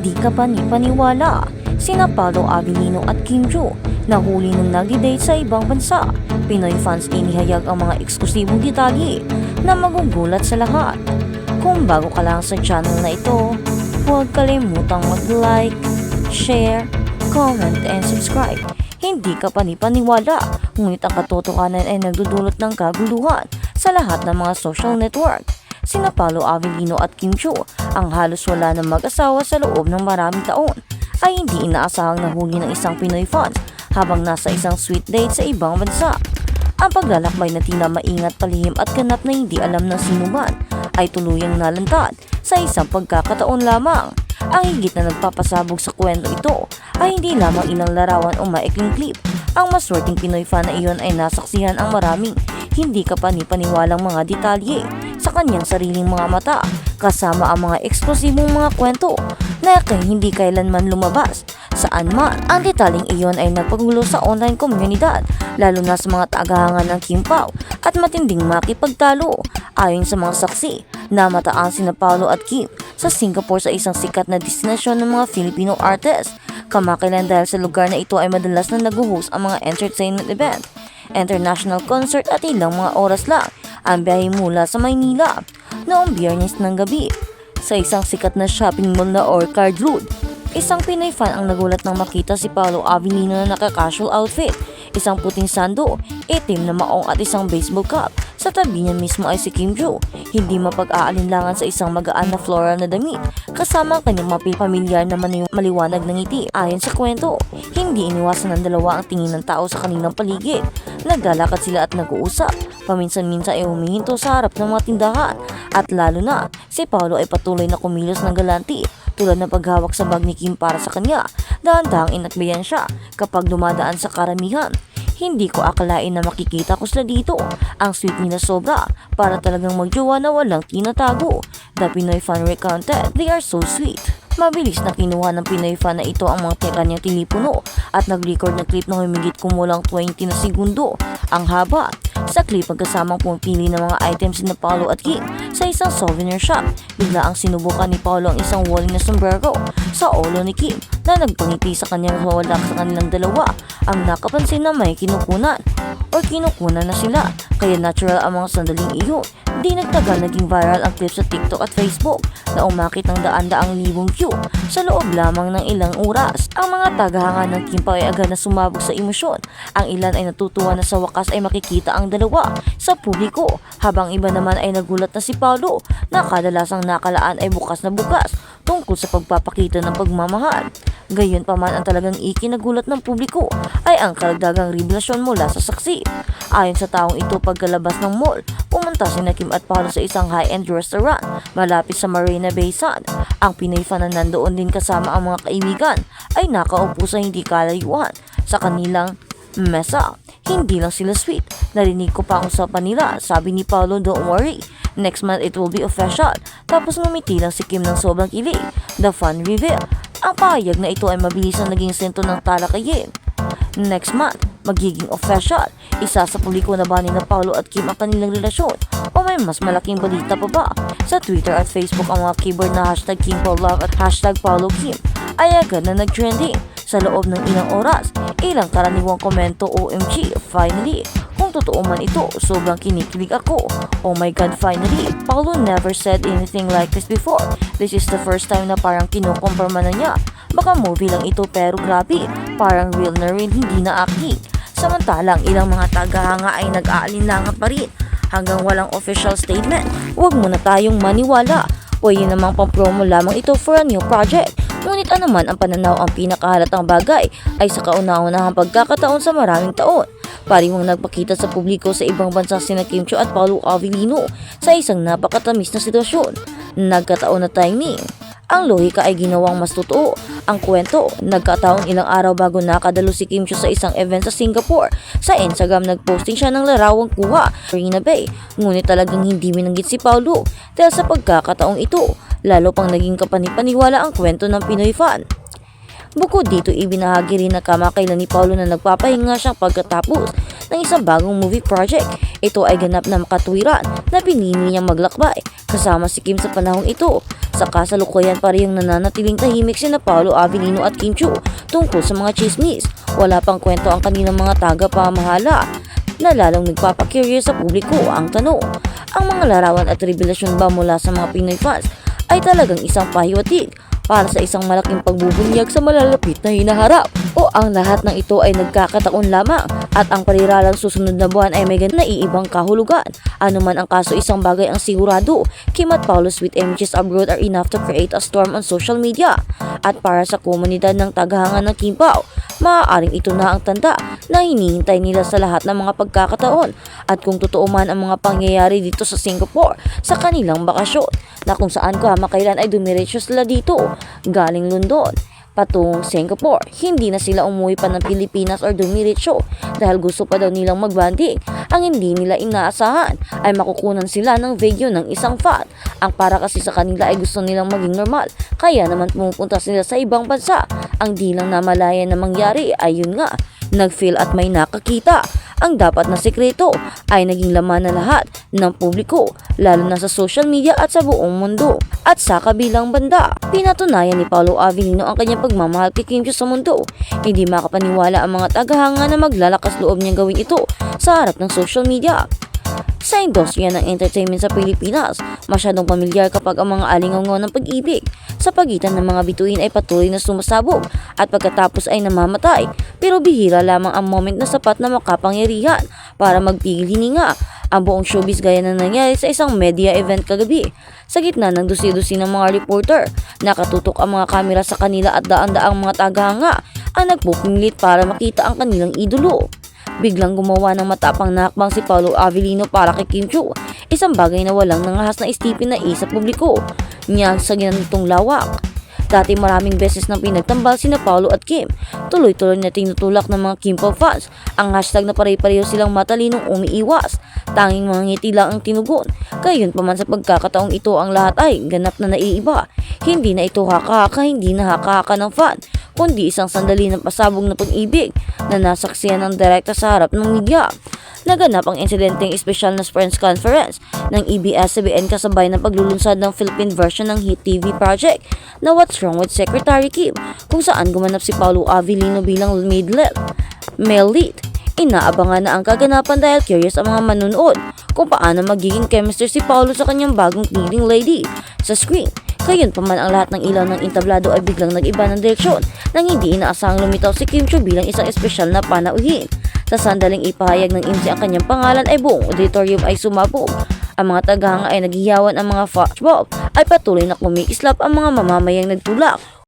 Hindi ka paniwala, sina Paolo Avellino at Kim Joo nahuli nung nagdi-date sa ibang bansa. Pinoy fans inihayag ang mga eksklusibong detalye na magugulat sa lahat. Kung bago ka lang sa channel na ito, huwag kalimutang mag-like, share, comment, and subscribe. Hindi ka paniwala, ngunit ang katotohanan ay nagdudulot ng kaguluhan sa lahat ng mga social network. Sina Paolo Avellino at Kim Joo, ang halos wala ng mag-asawa sa loob ng maraming taon, ay hindi inaasahang nahuli ng isang Pinoy fans habang nasa isang sweet date sa ibang bansa. Ang paglalakbay na tila maingat, palihim at ganap na hindi alam ng sino man ay tuluyang nalantad sa isang pagkakataon lamang. Ang higit na nagpapasabog sa kwento ito ay hindi lamang ilang larawan o maikling clip. Ang maswerteng Pinoy fan na iyon ay nasaksihan ang maraming hindi ka paniwalang mga detalye sa kanyang sariling mga mata, kasama ang mga eksklusibong mga kwento na hindi kailanman lumabas saan man. Ang detaling iyon ay nagpagulo sa online komunidad, lalo na sa mga tagahanga ng Kim Pao at matinding makipagtalo. Ayon sa mga saksi, namataan sina Paolo at Kim sa Singapore sa isang sikat na destinasyon ng mga Filipino artists. Kamakailan dahil sa lugar na ito ay madalas na nag-host ang mga entertainment event, international concert at ilang mga oras lang ang biyahe mula sa Maynila. Noong Biyernes ng gabi, sa isang sikat na shopping mall na Orchard Road, isang Pinoy fan ang nagulat nang makita si Paolo Avellino na naka-casual outfit, isang puting sando, itim na maong at isang baseball cap. Sa tabi niya mismo ay si Kim Joo, hindi mapag-aalinlangan sa isang magaan na floral na damit, kasama ang kanyang pamilyar na maliwanag na ngiti. Ayon sa kwento, hindi iniwasan ng dalawa ang tingin ng tao sa kanilang paligid. Naglalakad sila at nag-uusap, paminsan-minsan ay humihinto sa harap ng mga tindahan, at lalo na si Paolo ay patuloy na kumilos ng galanti, tulad ng paghawak sa bag ni Kim para sa kanya. Dahan-dahang inakbayan siya kapag dumadaan sa karamihan. Hindi ko akalain na makikita ko sila dito. Ang sweet nila sobra, para talagang magjowa na walang tinatago. The Pinoy fan recounted, "They are so sweet." Mabilis na kinuha ng Pinoy fan na ito ang mga kanyang telepono at nag-record na clip na humigit kumulang 20 na segundo ang haba. Sa clip, magkasamang pumipili ng mga items ni Paolo at Kim sa isang souvenir shop. Bigla ang sinubukan ni Paolo ang isang woolly na sombrero sa ulo ni Kim na nagpangiti sa kanyang mawala sa kanilang dalawa. Ang nakapansin na may kinukunan na sila, kaya natural ang mga sandaling iyon. Di nagtagal, naging viral ang clip sa TikTok at Facebook na umakit ng daan-daang libong view sa loob lamang ng ilang oras. Ang mga tagahanga ng Kim Pao ay agad na sumabog sa emosyon. Ang ilan ay natutuwa na sa wakas ay makikita ang dalawa sa publiko, habang iba naman ay nagulat na si Paolo na kadalasang nakalaan ay bukas na bukas tungkol sa pagpapakita ng pagmamahal. Gayon pa man, ang talagang ikinagulat ng publiko ay ang karagdagang revelasyon mula sa saksi. Ayon sa taong ito, pagkalabas ng mall, pumunta sina Kim at Paolo sa isang high-end restaurant malapit sa Marina Bay Sand. Ang Pinoy fan na nandoon din kasama ang mga kaibigan ay nakaupo sa hindi kalayuan sa kanilang mesa. Hindi lang sila sweet, narinig ko pa ang usapan nila. Sabi ni Paolo, "Don't worry, next month it will be official." Tapos ngumiti lang si Kim ng sobrang kilig. The fun reveal. Ang pahayag na ito ay mabilis na naging sentro ng talakayin. Next month, magiging official. Isa sa publiko na ba ni na Paolo at Kim ang kanilang relasyon? O may mas malaking balita pa ba? Sa Twitter at Facebook, ang mga keyboard na hashtag #KimPaoLove at hashtag #PaoloKim ay agad na nag-trending. Sa loob ng ilang oras, ilang karaniwang komento, "OMG, finally." Kung totoo man ito, sobrang kinikilig ako. "Oh my God, finally. Paolo never said anything like this before. This is the first time na parang kinukumpirma na niya. Baka movie lang ito, pero grabe, parang real na rin, hindi na acting." Samantalang ilang mga tagahanga ay nag-aalinlangan pa rin hanggang walang official statement. Huwag muna tayong maniwala. Pwede namang pang-promo lamang ito for a new project. Ngunit anuman ang pananaw, ang pinakahalatang bagay ay sa kauna-unahang pagkakataon sa maraming taon. Parehong nagpakita sa publiko sa ibang bansa sina Kim Joo at Paolo Avellino sa isang napakatamis na sitwasyon. Nagkataon na timing. Ang lohika ay ginawang mas totoo. Ang kwento, nagkataon ilang araw bago nakadalo si Kim Joo sa isang event sa Singapore. Sa Instagram, nagposting siya ng larawang kuha sa Marina Bay. Ngunit talagang hindi binanggit si Paolo dahil sa pagkakataong ito. Lalo pang naging kapanipaniwala ang kwento ng Pinoy fan. Bukod dito, ibinahagi rin na kamakailan ni Paolo na nagpapahinga siyang pagkatapos ng isang bagong movie project. Ito ay ganap na makatwiran na pinili niyang maglakbay kasama si Kim sa panahong ito. Sa kasalukuyan pa rin nananatiling tahimik sina Paolo Avellino at Kim Chiu tungkol sa mga chismis. Wala pang kwento ang kanilang mga taga-pamahala na lalong nagpapakurious sa publiko. Ang tanong, ang mga larawan at revelasyon ba mula sa mga Pinoy fans ay talagang isang pahiwatig para sa isang malaking pagbubunyag sa malalapit na hinaharap, o ang lahat ng ito ay nagkakataon lamang at ang pariralang susunod na buwan ay may ganang naiibang kahulugan? Ano man ang kaso, isang bagay ang sigurado: Kim at Paolo's sweet images abroad are enough to create a storm on social media. At para sa komunidad ng tagahanga ng Kim Pao, maaaring ito na ang tanda na hinihintay nila sa lahat ng mga pagkakataon. At kung totoo man ang mga pangyayari dito sa Singapore sa kanilang bakasyon, na kung saan kamakailan ay dumiretso sila dito galing London patungong Singapore, hindi na sila umuwi pa ng Pilipinas or dumiretso dahil gusto pa daw nilang magbanding. Ang hindi nila inaasahan ay makukunan sila ng video ng isang fan. Ang para kasi sa kanila ay gusto nilang maging normal, kaya naman pumupunta sila sa ibang bansa. Ang di lang namalaya na mangyari ay yun nga, nag-feel at may nakakita. Ang dapat na sekreto ay naging laman na lahat ng publiko, lalo na sa social media at sa buong mundo. At sa kabilang banda, pinatunayan ni Paolo Avellino ang kanyang pagmamahal kay Kim Chiu sa mundo. Hindi makapaniwala ang mga tagahanga na maglalakas loob niyang gawin ito sa harap ng social media. Sa industriya ng entertainment sa Pilipinas, masyadong pamilyar kapag ang mga alingaw ng pag-ibig sa pagitan ng mga bituin ay patuloy na sumasabog at pagkatapos ay namamatay. Pero bihira lamang ang moment na sapat na makapangyarihan para magpigil hininga ang buong showbiz, gaya na nangyari sa isang media event kagabi. Sa gitna ng dusi-dusi ng mga reporter, nakatutok ang mga kamera sa kanila at daan-daang mga tagahanga ang nagpupumilit para makita ang kanilang idolo. Biglang gumawa ng matapang na hakbang si Paolo Avellino para kay Kim Chiu, isang bagay na walang nangahas na isipin na sa publiko niya sa ganitong lawak. Dati maraming beses nang pinagtambal sina Paolo at Kim. Tuloy-tuloy na tinutulak ng mga Kim Pao fans ang hashtag na pare-pareho silang matalinong umiiwas. Tanging mga ngiti lang ang tinugon. Gayon pa man sa pagkakataong ito, ang lahat ay ganap na naiiba. Hindi na ito haka-haka, hindi na haka-haka ng fan, kundi isang sandali ng pasabog na pag-ibig na nasaksihan ng direkta sa harap ng media. Naganap ang insidenteng espesyal na press conference ng ABS-CBN kasabay ng paglulunsad ng Philippine version ng hit TV project na What's Wrong with Secretary Kim, kung saan gumanap si Paolo Avellino bilang male lead. Inaabangan na ang kaganapan dahil curious ang mga manunood kung paano magiging chemistry si Paolo sa kanyang bagong leading lady sa screen. Gayon pa man, ang lahat ng ilaw ng entablado ay biglang nag-iba ng direksyon nang hindi inaasahang lumitaw si Kim Chiu bilang isang espesyal na panauhin. Sa sandaling ipahayag ng IMSI ang kanyang pangalan ay buong auditorium ay sumabog. Ang mga tagahanga ay naghiyawan, ang mga flashbulb ay patuloy na kumikislap, ang mga mamamayang nagtulak